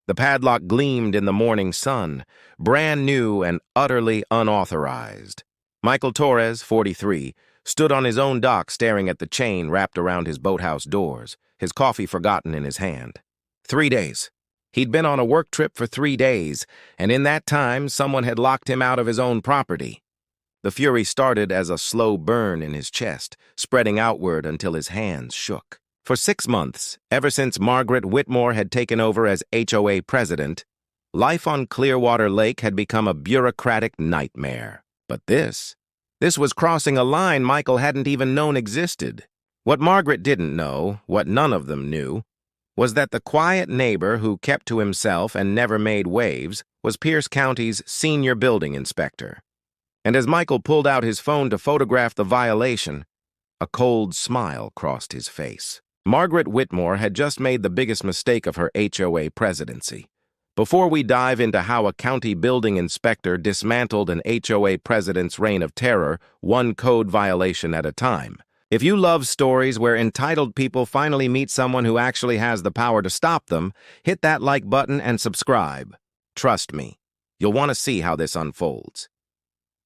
The padlock gleamed in the morning sun, brand new and utterly unauthorized. Michael Torres, 43, stood on his own dock staring at the chain wrapped around his boathouse doors, his coffee forgotten in his hand. 3 days. He'd been on a work trip for 3 days, and in that time, someone had locked him out of his own property. The fury started as a slow burn in his chest, spreading outward until his hands shook. For 6 months, ever since Margaret Whitmore had taken over as HOA president, life on Clearwater Lake had become a bureaucratic nightmare. But this was crossing a line Michael hadn't even known existed. What Margaret didn't know, what none of them knew, was that the quiet neighbor who kept to himself and never made waves was Pierce County's senior building inspector. And as Michael pulled out his phone to photograph the violation, a cold smile crossed his face. Margaret Whitmore had just made the biggest mistake of her HOA presidency. Before we dive into how a county building inspector dismantled an HOA president's reign of terror, one code violation at a time, if you love stories where entitled people finally meet someone who actually has the power to stop them, hit that like button and subscribe. Trust me, you'll want to see how this unfolds.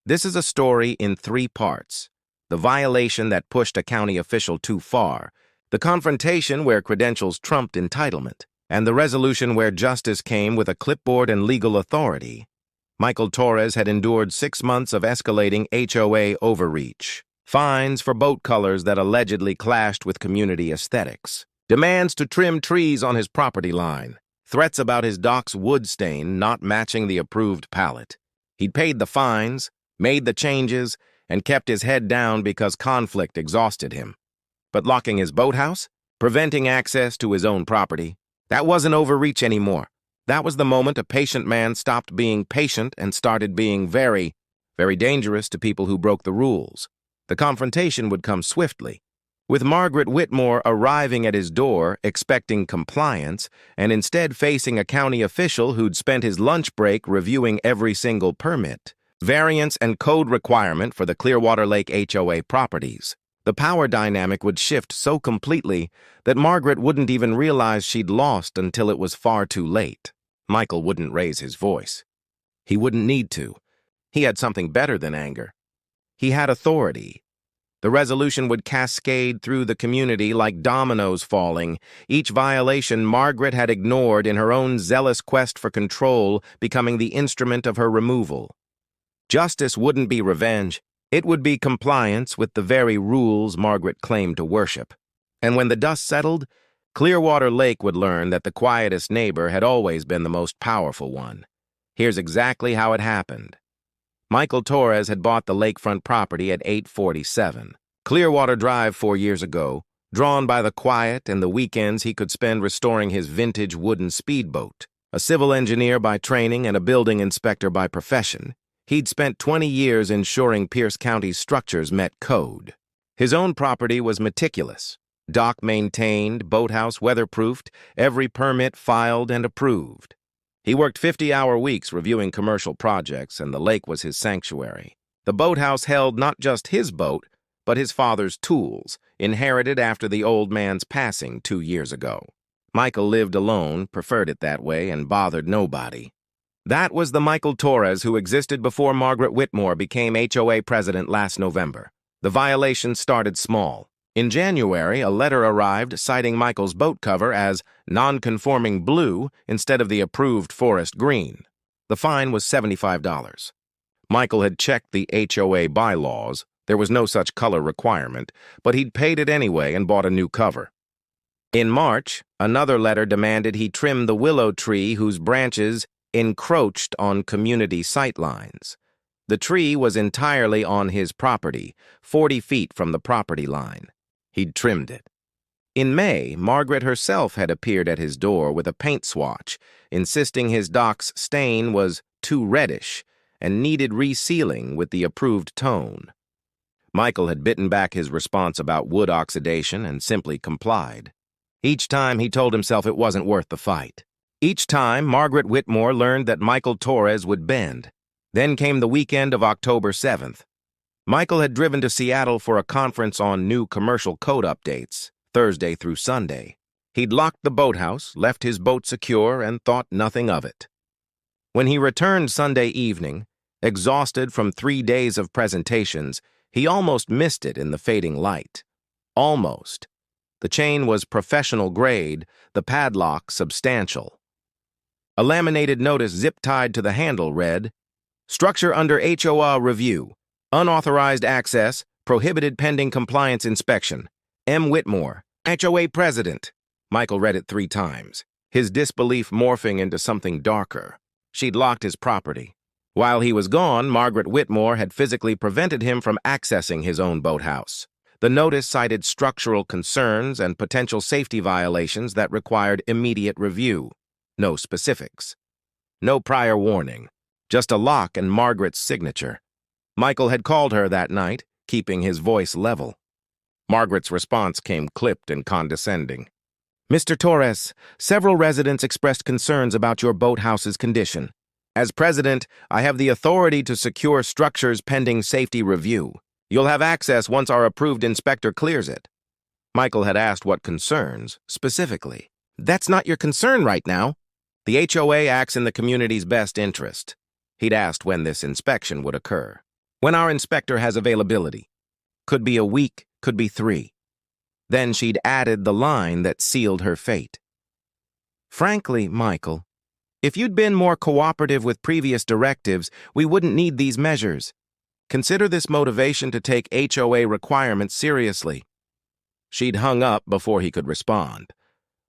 This is a story in 3 parts: the violation that pushed a county official too far, the confrontation where credentials trumped entitlement, and the resolution where justice came with a clipboard and legal authority. Michael Torres had endured 6 months of escalating HOA overreach, fines for boat colors that allegedly clashed with community aesthetics, demands to trim trees on his property line, threats about his dock's wood stain not matching the approved palette. He'd paid the fines, made the changes, and kept his head down because conflict exhausted him. But locking his boathouse, preventing access to his own property, that wasn't overreach anymore. That was the moment a patient man stopped being patient and started being very, very dangerous to people who broke the rules. The confrontation would come swiftly, with Margaret Whitmore arriving at his door expecting compliance and instead facing a county official who'd spent his lunch break reviewing every single permit, variance, and code requirement for the Clearwater Lake HOA properties. The power dynamic would shift so completely that Margaret wouldn't even realize she'd lost until it was far too late. Michael wouldn't raise his voice. He wouldn't need to. He had something better than anger. He had authority. The resolution would cascade through the community like dominoes falling, each violation Margaret had ignored in her own zealous quest for control becoming the instrument of her removal. Justice wouldn't be revenge. It would be compliance with the very rules Margaret claimed to worship. And when the dust settled, Clearwater Lake would learn that the quietest neighbor had always been the most powerful one. Here's exactly how it happened. Michael Torres had bought the lakefront property at 847 Clearwater Drive 4 years ago, drawn by the quiet and the weekends he could spend restoring his vintage wooden speedboat. A civil engineer by training and a building inspector by profession, he'd spent 20 years ensuring Pierce County's structures met code. His own property was meticulous. Dock maintained, boathouse weatherproofed, every permit filed and approved. He worked 50-hour weeks reviewing commercial projects, and the lake was his sanctuary. The boathouse held not just his boat, but his father's tools, inherited after the old man's passing 2 years ago. Michael lived alone, preferred it that way, and bothered nobody. That was the Michael Torres who existed before Margaret Whitmore became HOA president last November. The violation started small. In January, a letter arrived citing Michael's boat cover as non-conforming blue instead of the approved forest green. The fine was $75. Michael had checked the HOA bylaws. There was no such color requirement, but he'd paid it anyway and bought a new cover. In March, another letter demanded he trim the willow tree whose branches encroached on community sightlines. The tree was entirely on his property, 40 feet from the property line. He'd trimmed it. In May, Margaret herself had appeared at his door with a paint swatch, insisting his dock's stain was too reddish and needed resealing with the approved tone. Michael had bitten back his response about wood oxidation and simply complied. Each time he told himself it wasn't worth the fight. Each time, Margaret Whitmore learned that Michael Torres would bend. Then came the weekend of October 7th. Michael had driven to Seattle for a conference on new commercial code updates, Thursday through Sunday. He'd locked the boathouse, left his boat secure, and thought nothing of it. When he returned Sunday evening, exhausted from 3 days of presentations, he almost missed it in the fading light. Almost. The chain was professional grade, the padlock substantial. A laminated notice zip-tied to the handle read, "Structure under HOA review. Unauthorized access, prohibited pending compliance inspection. M. Whitmore, HOA president." Michael read it 3 times, his disbelief morphing into something darker. She'd locked his property. While he was gone, Margaret Whitmore had physically prevented him from accessing his own boathouse. The notice cited structural concerns and potential safety violations that required immediate review. No specifics. No prior warning. Just a lock and Margaret's signature. Michael had called her that night, keeping his voice level. Margaret's response came clipped and condescending. "Mr. Torres, several residents expressed concerns about your boathouse's condition. As president, I have the authority to secure structures pending safety review. You'll have access once our approved inspector clears it." Michael had asked what concerns, specifically. "That's not your concern right now. The HOA acts in the community's best interest." He'd asked when this inspection would occur. "When our inspector has availability. Could be a week, could be 3. Then she'd added the line that sealed her fate. "Frankly, Michael, if you'd been more cooperative with previous directives, we wouldn't need these measures. Consider this motivation to take HOA requirements seriously." She'd hung up before he could respond.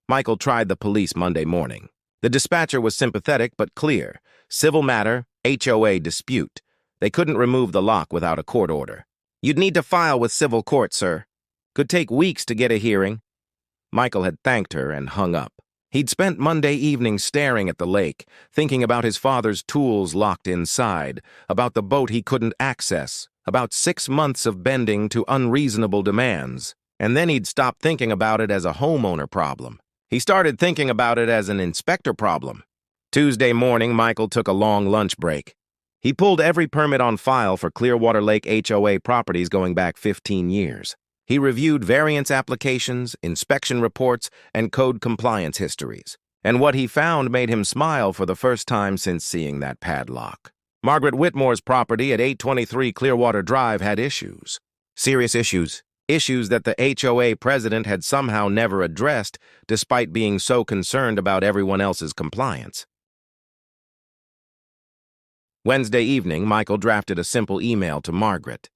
Michael tried the police Monday morning. The dispatcher was sympathetic but clear. Civil matter, HOA dispute. They couldn't remove the lock without a court order. "You'd need to file with civil court, sir. Could take weeks to get a hearing." Michael had thanked her and hung up. He'd spent Monday evening staring at the lake, thinking about his father's tools locked inside, about the boat he couldn't access, about 6 months of bending to unreasonable demands. And then he'd stopped thinking about it as a homeowner problem. He started thinking about it as an inspector problem. Tuesday morning, Michael took a long lunch break. He pulled every permit on file for Clearwater Lake HOA properties going back 15 years. He reviewed variance applications, inspection reports, and code compliance histories. And what he found made him smile for the first time since seeing that padlock. Margaret Whitmore's property at 823 Clearwater Drive had issues. Serious issues. Issues that the HOA president had somehow never addressed, despite being so concerned about everyone else's compliance. Wednesday evening, Michael drafted a simple email to Margaret.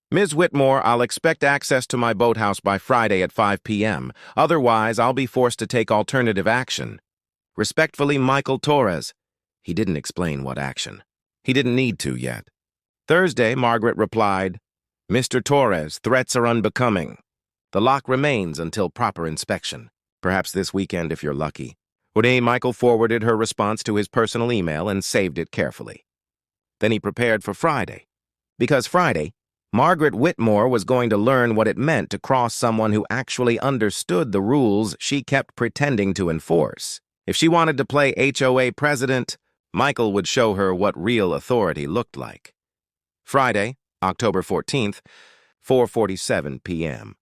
"Ms. Whitmore, I'll expect access to my boathouse by Friday at 5 p.m. Otherwise, I'll be forced to take alternative action. Respectfully, Michael Torres." He didn't explain what action. He didn't need to yet. Thursday, Margaret replied, "Mr. Torres, threats are unbecoming. The lock remains until proper inspection. Perhaps this weekend if you're lucky." Today, Michael forwarded her response to his personal email and saved it carefully. Then he prepared for Friday. Because Friday, Margaret Whitmore was going to learn what it meant to cross someone who actually understood the rules she kept pretending to enforce. If she wanted to play HOA president, Michael would show her what real authority looked like. Friday, October 14th, 4:47 p.m.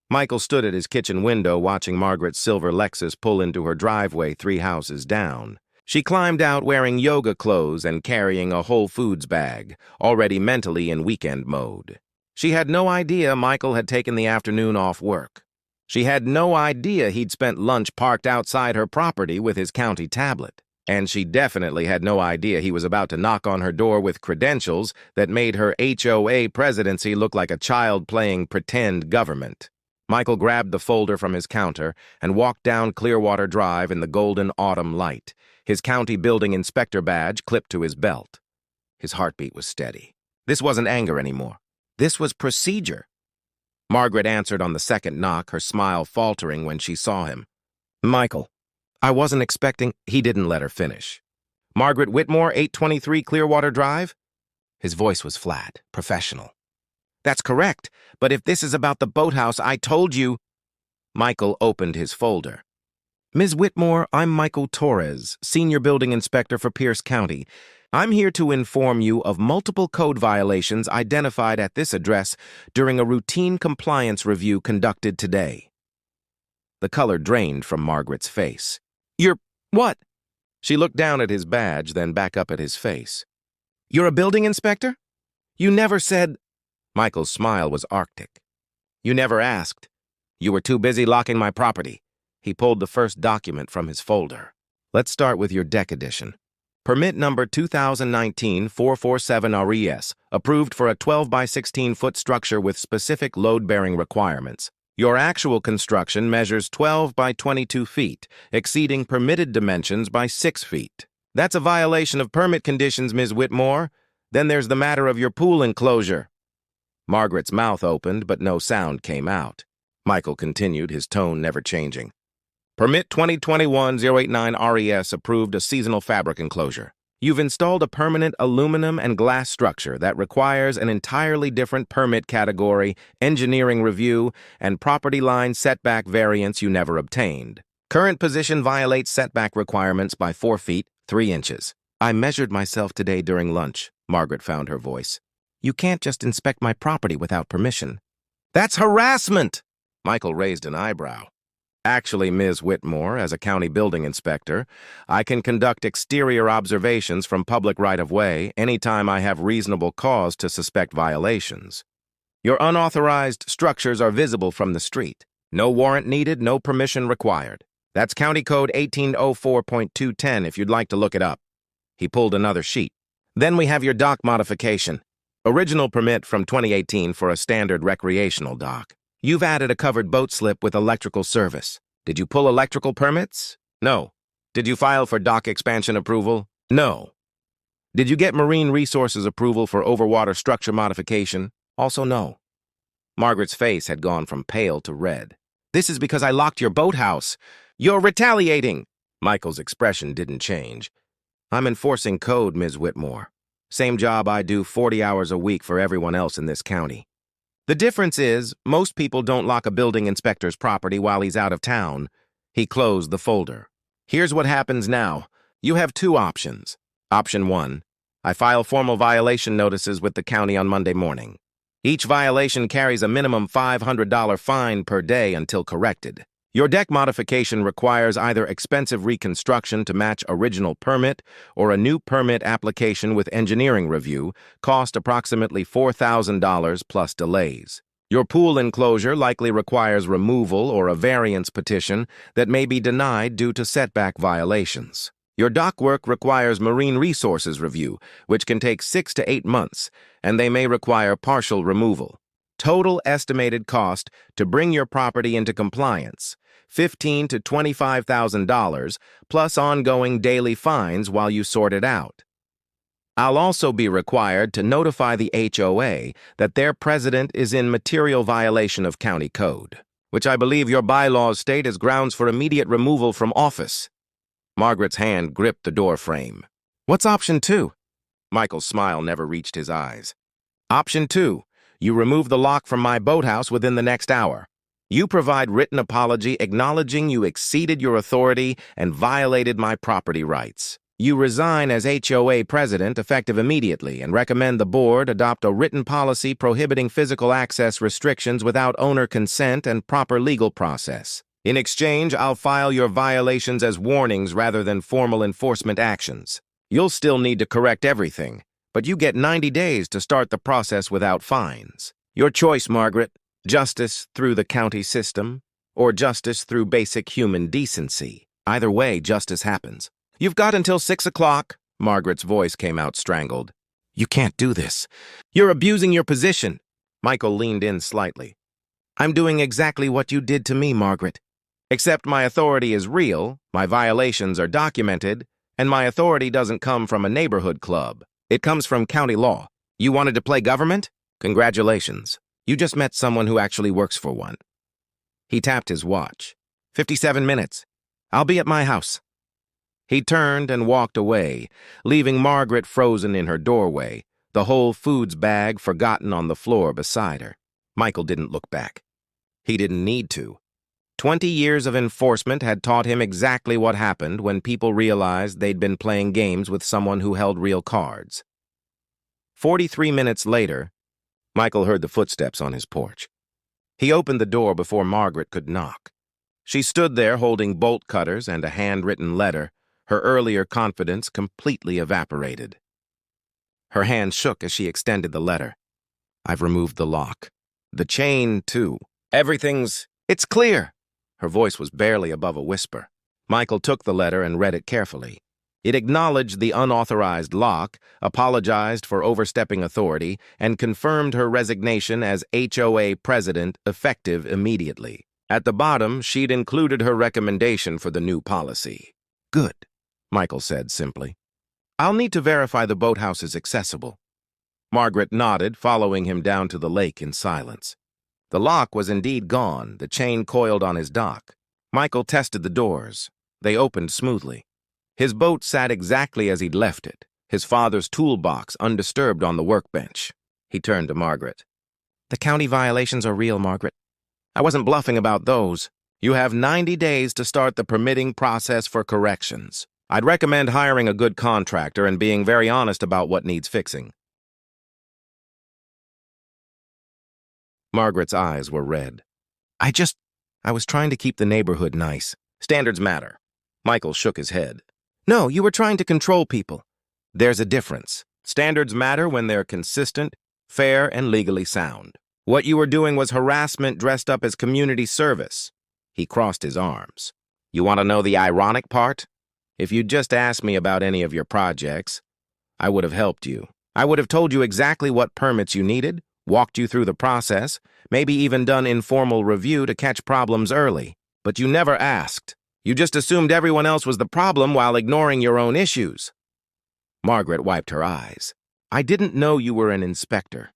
Michael stood at his kitchen window watching Margaret's silver Lexus pull into her driveway 3 houses down. She climbed out wearing yoga clothes and carrying a Whole Foods bag, already mentally in weekend mode. She had no idea Michael had taken the afternoon off work. She had no idea he'd spent lunch parked outside her property with his county tablet. And she definitely had no idea he was about to knock on her door with credentials that made her HOA presidency look like a child playing pretend government. Michael grabbed the folder from his counter and walked down Clearwater Drive in the golden autumn light, his county building inspector badge clipped to his belt. His heartbeat was steady. This wasn't anger anymore. This was procedure. Margaret answered on the second knock, her smile faltering when she saw him. "Michael, I wasn't expecting—" He didn't let her finish. "Margaret Whitmore, 823 Clearwater Drive?" His voice was flat, professional. "That's correct, but if this is about the boathouse, I told you—" Michael opened his folder. "Ms. Whitmore, I'm Michael Torres, Senior Building Inspector for Pierce County. I'm here to inform you of multiple code violations identified at this address during a routine compliance review conducted today." The color drained from Margaret's face. "You're what?" She looked down at his badge, then back up at his face. "You're a building inspector? You never said—" Michael's smile was arctic. "You never asked. You were too busy locking my property." He pulled the first document from his folder. "Let's start with your deck edition. Permit number 2019-447 RES, approved for a 12 by 16-foot structure with specific load-bearing requirements. Your actual construction measures 12 by 22 feet, exceeding permitted dimensions by 6 feet. That's a violation of permit conditions, Ms. Whitmore. Then there's the matter of your pool enclosure." Margaret's mouth opened, but no sound came out. Michael continued, his tone never changing. "Permit 2021-089 RES approved a seasonal fabric enclosure. You've installed a permanent aluminum and glass structure that requires an entirely different permit category, engineering review, and property line setback variance you never obtained. Current position violates setback requirements by 4 feet, 3 inches. I measured myself today during lunch," Margaret found her voice. "You can't just inspect my property without permission." "That's harassment!" Michael raised an eyebrow. "Actually, Ms. Whitmore, as a county building inspector, I can conduct exterior observations from public right-of-way anytime I have reasonable cause to suspect violations. Your unauthorized structures are visible from the street. No warrant needed, no permission required. That's County Code 1804.210 if you'd like to look it up." He pulled another sheet. "Then we have your dock modification. Original permit from 2018 for a standard recreational dock. You've added a covered boat slip with electrical service. Did you pull electrical permits? No. Did you file for dock expansion approval? No. Did you get marine resources approval for overwater structure modification? Also no." Margaret's face had gone from pale to red. "This is because I locked your boathouse. You're retaliating." Michael's expression didn't change. "I'm enforcing code, Ms. Whitmore. Same job I do 40 hours a week for everyone else in this county. The difference is, most people don't lock a building inspector's property while he's out of town." He closed the folder. "Here's what happens now. You have 2 options. Option 1, I file formal violation notices with the county on Monday morning. Each violation carries a minimum $500 fine per day until corrected. Your deck modification requires either expensive reconstruction to match original permit or a new permit application with engineering review, cost approximately $4,000 plus delays. Your pool enclosure likely requires removal or a variance petition that may be denied due to setback violations. Your dock work requires marine resources review, which can take 6 to 8 months, and they may require partial removal. Total estimated cost to bring your property into compliance, $15,000 to $25,000, plus ongoing daily fines while you sort it out. I'll also be required to notify the HOA that their president is in material violation of county code, which I believe your bylaws state as grounds for immediate removal from office." Margaret's hand gripped the door frame. "What's option 2? Michael's smile never reached his eyes. "Option 2. You remove the lock from my boathouse within the next hour. You provide written apology acknowledging you exceeded your authority and violated my property rights. You resign as HOA president effective immediately and recommend the board adopt a written policy prohibiting physical access restrictions without owner consent and proper legal process. In exchange, I'll file your violations as warnings rather than formal enforcement actions. You'll still need to correct everything, but you get 90 days to start the process without fines. Your choice, Margaret. Justice through the county system, or justice through basic human decency. Either way, justice happens." "You've got until 6 o'clock, Margaret's voice came out strangled. "You can't do this. You're abusing your position." Michael leaned in slightly. "I'm doing exactly what you did to me, Margaret. Except my authority is real, my violations are documented, and my authority doesn't come from a neighborhood club. It comes from county law. You wanted to play government? Congratulations. You just met someone who actually works for one." He tapped his watch. 57 minutes. I'll be at my house." He turned and walked away, leaving Margaret frozen in her doorway, the Whole Foods bag forgotten on the floor beside her. Michael didn't look back. He didn't need to. 20 years of enforcement had taught him exactly what happened when people realized they'd been playing games with someone who held real cards. 43 minutes later, Michael heard the footsteps on his porch. He opened the door before Margaret could knock. She stood there holding bolt cutters and a handwritten letter, her earlier confidence completely evaporated. Her hand shook as she extended the letter. I've removed the lock. The chain, too. It's clear. Her voice was barely above a whisper. Michael took the letter and read it carefully. It acknowledged the unauthorized lock, apologized for overstepping authority, and confirmed her resignation as HOA president effective immediately. At the bottom, she'd included her recommendation for the new policy. Good, Michael said simply. I'll need to verify the boathouse is accessible. Margaret nodded, following him down to the lake in silence. The lock was indeed gone, the chain coiled on his dock. Michael tested the doors. They opened smoothly. His boat sat exactly as he'd left it, his father's toolbox undisturbed on the workbench. He turned to Margaret. The county violations are real, Margaret. I wasn't bluffing about those. You have 90 days to start the permitting process for corrections. I'd recommend hiring a good contractor and being very honest about what needs fixing. Margaret's eyes were red. I was trying to keep the neighborhood nice. Standards matter. Michael shook his head. No, you were trying to control people. There's a difference. Standards matter when they're consistent, fair, and legally sound. What you were doing was harassment dressed up as community service. He crossed his arms. You want to know the ironic part? If you'd just asked me about any of your projects, I would have helped you. I would have told you exactly what permits you needed, walked you through the process, maybe even done informal review to catch problems early. But you never asked. You just assumed everyone else was the problem while ignoring your own issues. Margaret wiped her eyes. I didn't know you were an inspector.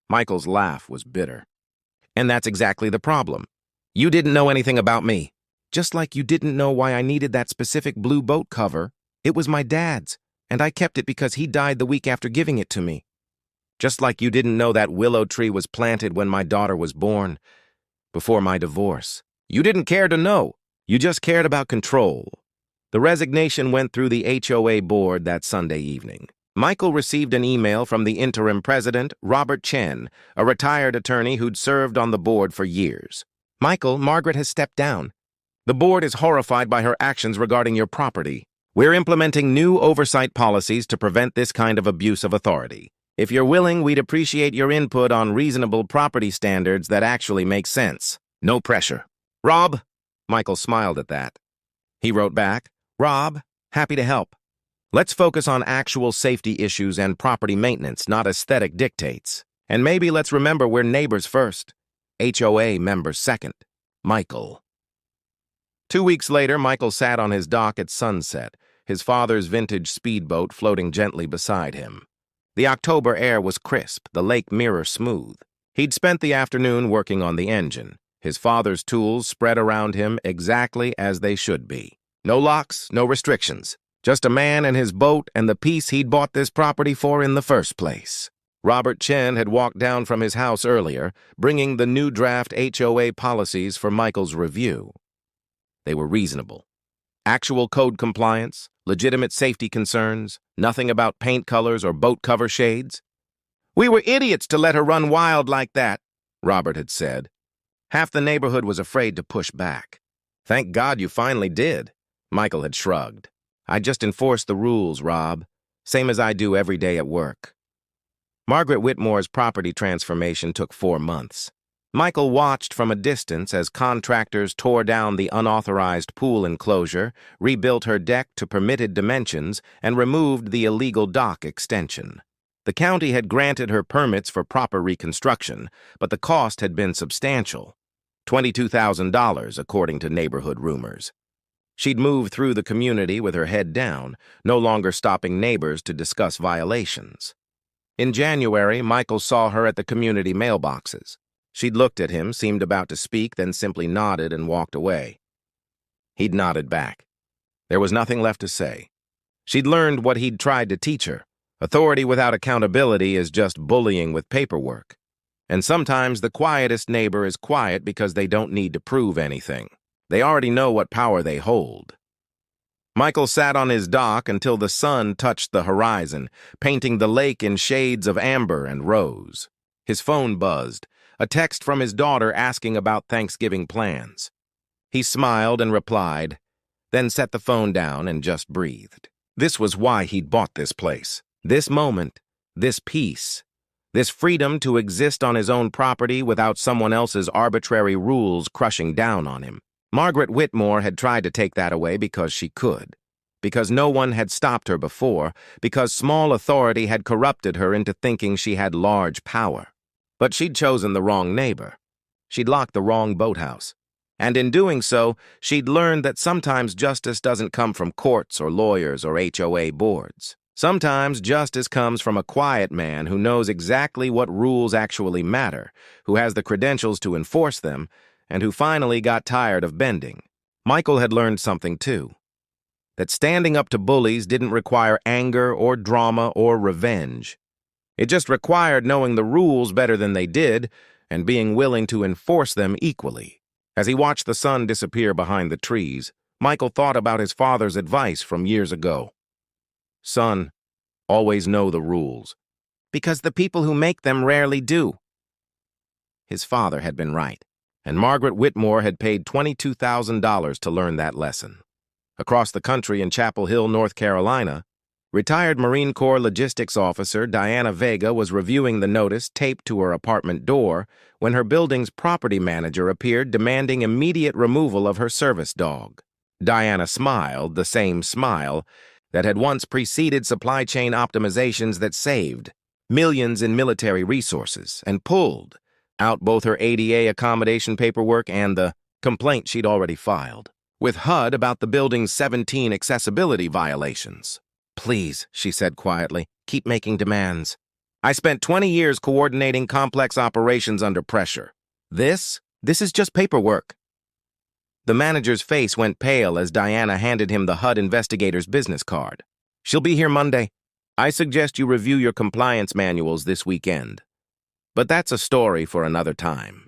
Michael's laugh was bitter. And that's exactly the problem. You didn't know anything about me. Just like you didn't know why I needed that specific blue boat cover. It was my dad's, and I kept it because he died the week after giving it to me. Just like you didn't know that willow tree was planted when my daughter was born, before my divorce. You didn't care to know. You just cared about control. The resignation went through the HOA board that Sunday evening. Michael received an email from the interim president, Robert Chen, a retired attorney who'd served on the board for years. Michael, Margaret has stepped down. The board is horrified by her actions regarding your property. We're implementing new oversight policies to prevent this kind of abuse of authority. If you're willing, we'd appreciate your input on reasonable property standards that actually make sense. No pressure. Rob? Michael smiled at that. He wrote back, Rob, happy to help. Let's focus on actual safety issues and property maintenance, not aesthetic dictates. And maybe let's remember we're neighbors first. HOA members second. Michael. 2 weeks later, Michael sat on his dock at sunset, his father's vintage speedboat floating gently beside him. The October air was crisp, the lake mirror smooth. He'd spent the afternoon working on the engine, his father's tools spread around him exactly as they should be. No locks, no restrictions. Just a man and his boat and the piece he'd bought this property for in the first place. Robert Chen had walked down from his house earlier, bringing the new draft HOA policies for Michael's review. They were reasonable. Actual code compliance, legitimate safety concerns, nothing about paint colors or boat cover shades. We were idiots to let her run wild like that, Robert had said. Half the neighborhood was afraid to push back. Thank God you finally did, Michael had shrugged. I just enforced the rules, Rob, same as I do every day at work. Margaret Whitmore's property transformation took 4 months. Michael watched from a distance as contractors tore down the unauthorized pool enclosure, rebuilt her deck to permitted dimensions, and removed the illegal dock extension. The county had granted her permits for proper reconstruction, but the cost had been substantial. $22,000, according to neighborhood rumors. She'd moved through the community with her head down, no longer stopping neighbors to discuss violations. In January, Michael saw her at the community mailboxes. She'd looked at him, seemed about to speak, then simply nodded and walked away. He'd nodded back. There was nothing left to say. She'd learned what he'd tried to teach her. Authority without accountability is just bullying with paperwork. And sometimes the quietest neighbor is quiet because they don't need to prove anything. They already know what power they hold. Michael sat on his dock until the sun touched the horizon, painting the lake in shades of amber and rose. His phone buzzed, a text from his daughter asking about Thanksgiving plans. He smiled and replied, then set the phone down and just breathed. This was why he'd bought this place. This moment, this peace, this freedom to exist on his own property without someone else's arbitrary rules crushing down on him. Margaret Whitmore had tried to take that away because she could, because no one had stopped her before, because small authority had corrupted her into thinking she had large power. But she'd chosen the wrong neighbor. She'd locked the wrong boathouse. And in doing so, she'd learned that sometimes justice doesn't come from courts or lawyers or HOA boards. Sometimes justice comes from a quiet man who knows exactly what rules actually matter, who has the credentials to enforce them, and who finally got tired of bending. Michael had learned something too. That standing up to bullies didn't require anger or drama or revenge. It just required knowing the rules better than they did and being willing to enforce them equally. As he watched the sun disappear behind the trees, Michael thought about his father's advice from years ago. Son, always know the rules, because the people who make them rarely do. His father had been right, and Margaret Whitmore had paid $22,000 to learn that lesson. Across the country in Chapel Hill, North Carolina, retired Marine Corps logistics officer Diana Vega was reviewing the notice taped to her apartment door when her building's property manager appeared demanding immediate removal of her service dog. Diana smiled, the same smile that had once preceded supply chain optimizations that saved millions in military resources and pulled out both her ADA accommodation paperwork and the complaint she'd already filed with HUD about the building's 17 accessibility violations. Please, she said quietly, keep making demands. I spent 20 years coordinating complex operations under pressure. This is just paperwork. The manager's face went pale as Diana handed him the HUD investigator's business card. She'll be here Monday. I suggest you review your compliance manuals this weekend. But that's a story for another time.